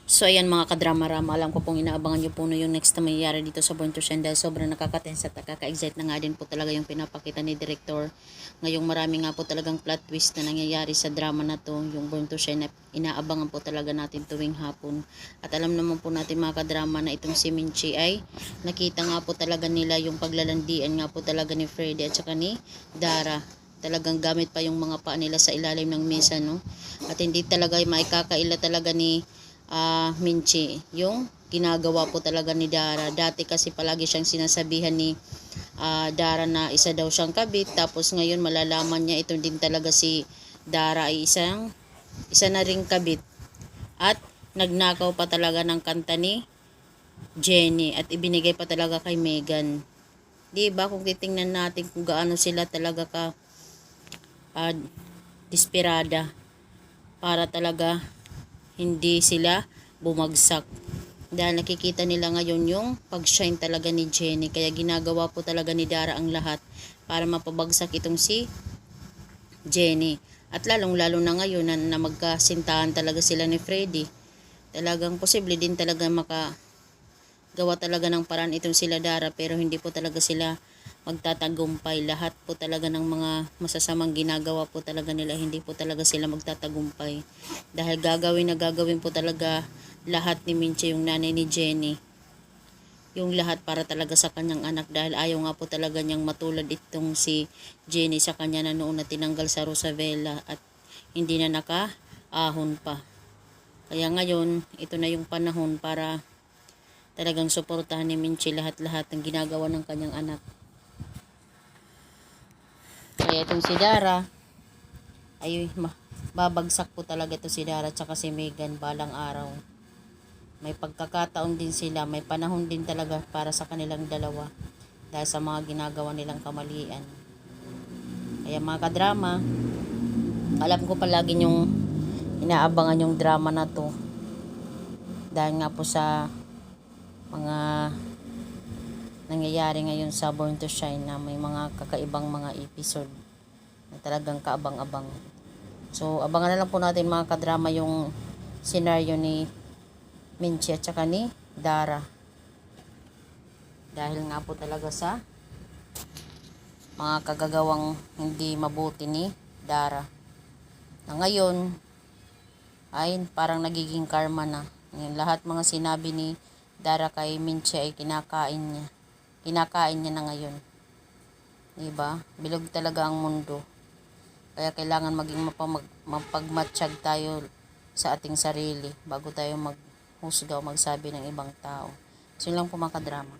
So ayan mga kadrama-rama, alam ko pong inaabangan nyo po na yung next na mangyayari dito sa Born to Shine dahil sobrang nakaka-tense at nakaka-excite na nga din po talaga yung pinapakita ni Director. Ngayong marami nga po talagang plot twist na nangyayari sa drama na to, yung Born to Shine na inaabangan po talaga natin tuwing hapon. At alam naman po natin mga kadrama na itong si Minchi ay nakita nga po talaga nila yung paglalandian nga po talaga ni Freddy at saka ni Dara. Talagang gamit pa yung mga paa nila sa ilalim ng mesa, no? At hindi talaga maikakaila talaga ni Minchi yung ginagawa po talaga ni Dara. Dati kasi palagi siyang sinasabihan ni Dara na isa daw siyang kabit, tapos ngayon malalaman niya ito din talaga si Dara ay isa na ring kabit at nagnakaw pa talaga ng kanta ni Jenny at ibinigay pa talaga kay Megan. Di ba kung titingnan natin kung gaano sila talaga ka desperada para talaga hindi sila bumagsak. Dahil nakikita nila ngayon yung pag-shine talaga ni Jenny. Kaya ginagawa po talaga ni Dara ang lahat para mapabagsak itong si Jenny. At lalong-lalo na ngayon na magkasintahan talaga sila ni Freddy. Talagang posible din talaga makagawa talaga ng paraan itong sila Dara, pero hindi po talaga sila magtatagumpay. Lahat po talaga ng mga masasamang ginagawa po talaga nila, hindi po talaga sila magtatagumpay. Dahil gagawin po talaga lahat ni Minchi, yung nanay ni Jenny. Yung lahat para talaga sa kanyang anak, dahil ayaw nga po talaga niyang matulad itong si Jenny sa kanya na noon na tinanggal sa Rosabella at hindi na nakaahon pa. Kaya ngayon, ito na yung panahon para talagang suportahan ni Minchi lahat-lahat ng ginagawa ng kanyang anak. Kaya itong si Dara ay babagsak po talaga ito si Dara at si Megan balang araw. May pagkakataon din sila, may panahon din talaga para sa kanilang dalawa dahil sa mga ginagawa nilang kamalian. Kaya mga kadrama, alam ko palagi yung inaabangan yung drama na to dahil nga po sa mga nangyayari ngayon sa Born to Shine na may mga kakaibang mga episode na talagang kaabang-abang. So abangan na lang po natin mga kadrama yung senaryo ni Minchi at saka ni Dara. Dahil nga po talaga sa mga kagagawang hindi mabuti ni Dara. Na ngayon ay parang nagiging karma na. Yung lahat mga sinabi ni Dara kay Minchi ay kinakain niya. Kinakain niya na ngayon. Diba? Bilog talaga ang mundo. Kaya kailangan maging mapagmatsyag tayo sa ating sarili bago tayo maghusga o magsabi ng ibang tao. So yun lang po mga kadrama.